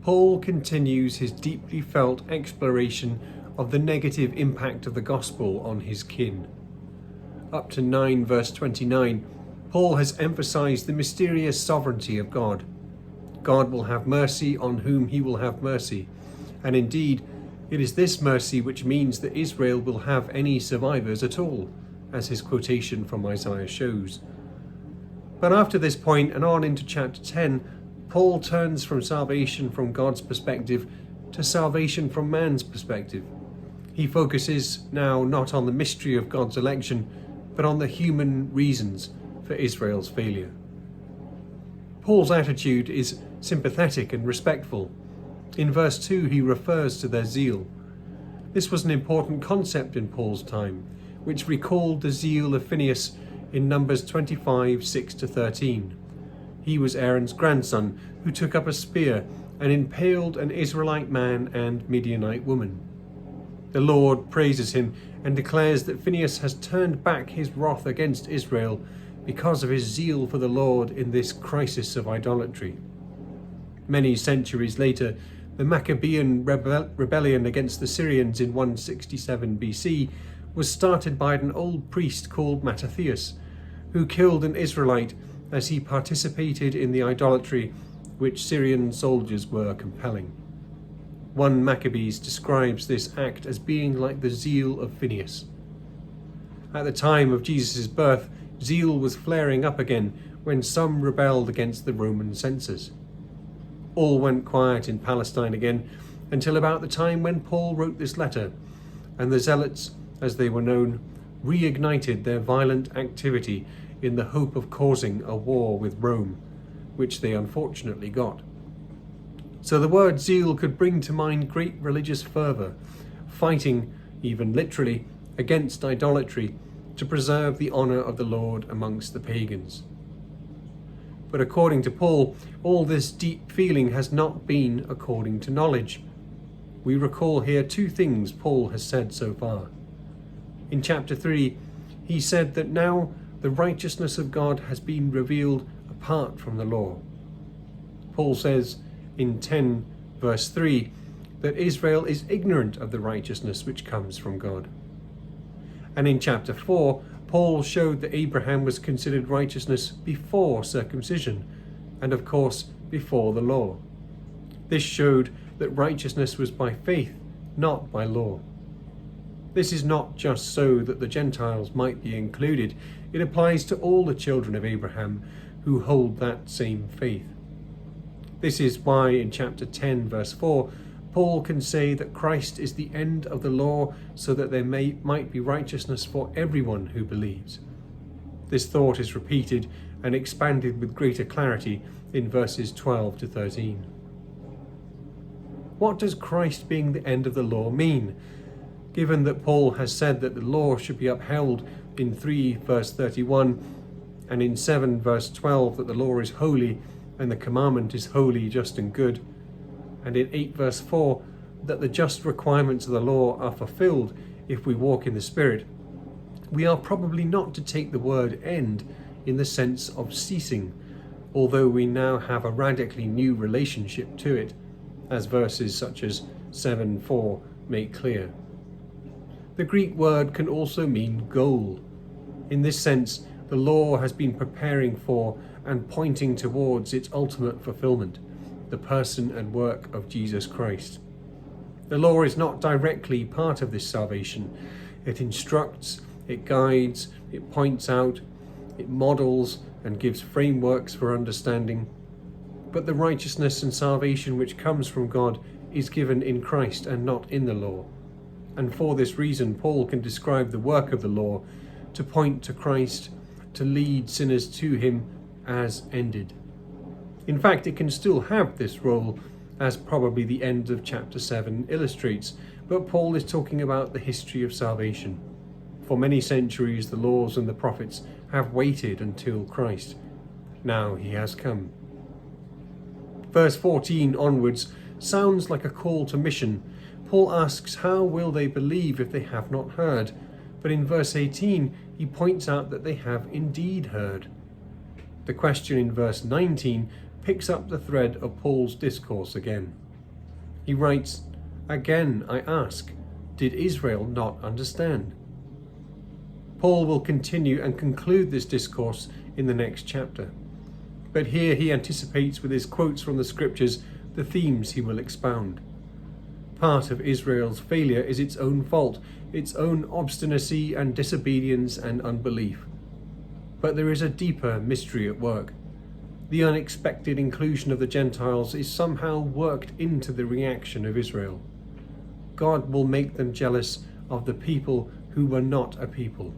Paul continues his deeply felt exploration of the negative impact of the gospel on his kin. Up to 9 verse 29, Paul has emphasized the mysterious sovereignty of God. God will have mercy on whom he will have mercy, and indeed, it is this mercy which means that Israel will have any survivors at all, as his quotation from Isaiah shows. But after this point and on into chapter 10, Paul turns from salvation from God's perspective to salvation from man's perspective. He focuses now not on the mystery of God's election, but on the human reasons for Israel's failure. Paul's attitude is sympathetic and respectful. In verse 2, he refers to their zeal. This was an important concept in Paul's time, which recalled the zeal of Phinehas in Numbers 25, 6-13. He was Aaron's grandson, who took up a spear and impaled an Israelite man and Midianite woman. The Lord praises him and declares that Phinehas has turned back his wrath against Israel because of his zeal for the Lord in this crisis of idolatry. Many centuries later, the Maccabean rebellion against the Syrians in 167 BC was started by an old priest called Mattathias, who killed an Israelite as he participated in the idolatry which Syrian soldiers were compelling. 1 Maccabees describes this act as being like the zeal of Phinehas. At the time of Jesus' birth, zeal was flaring up again when some rebelled against the Roman censors. All went quiet in Palestine again until about the time when Paul wrote this letter, and the Zealots, as they were known, reignited their violent activity in the hope of causing a war with Rome, which they unfortunately got. So the word zeal could bring to mind great religious fervour, fighting, even literally, against idolatry to preserve the honour of the Lord amongst the pagans. But according to Paul, all this deep feeling has not been according to knowledge. We recall here two things Paul has said so far. In chapter 3, he said that now the righteousness of God has been revealed apart from the law. Paul says in 10 verse 3 that Israel is ignorant of the righteousness which comes from God. And in chapter 4, Paul showed that Abraham was considered righteousness before circumcision, and of course before the law. This showed that righteousness was by faith, not by law. This is not just so that the Gentiles might be included, it applies to all the children of Abraham who hold that same faith. This is why in chapter 10 verse 4, Paul can say that Christ is the end of the law so that there might be righteousness for everyone who believes. This thought is repeated and expanded with greater clarity in verses 12-13. What does Christ being the end of the law mean? Given that Paul has said that the law should be upheld in 3 verse 31 and in 7 verse 12 that the law is holy and the commandment is holy, just and good, and in 8 verse 4 that the just requirements of the law are fulfilled if we walk in the Spirit, we are probably not to take the word end in the sense of ceasing, although we now have a radically new relationship to it, as verses such as 7:4 make clear. The Greek word can also mean goal. In this sense, the law has been preparing for and pointing towards its ultimate fulfillment, the person and work of Jesus Christ. The law is not directly part of this salvation. It instructs, it guides, it points out, it models and gives frameworks for understanding. But the righteousness and salvation which comes from God is given in Christ and not in the law. And for this reason, Paul can describe the work of the law to point to Christ, to lead sinners to him as ended. In fact, it can still have this role, as probably the end of chapter 7 illustrates, but Paul is talking about the history of salvation. For many centuries, the laws and the prophets have waited until Christ. Now he has come. Verse 14 onwards sounds like a call to mission. Paul asks, how will they believe if they have not heard? But in verse 18, he points out that they have indeed heard. The question in verse 19 picks up the thread of Paul's discourse again. He writes, "Again I ask, did Israel not understand?" Paul will continue and conclude this discourse in the next chapter. But here he anticipates with his quotes from the scriptures the themes he will expound. Part of Israel's failure is its own fault, its own obstinacy and disobedience and unbelief. But there is a deeper mystery at work. The unexpected inclusion of the Gentiles is somehow worked into the reaction of Israel. God will make them jealous of the people who were not a people.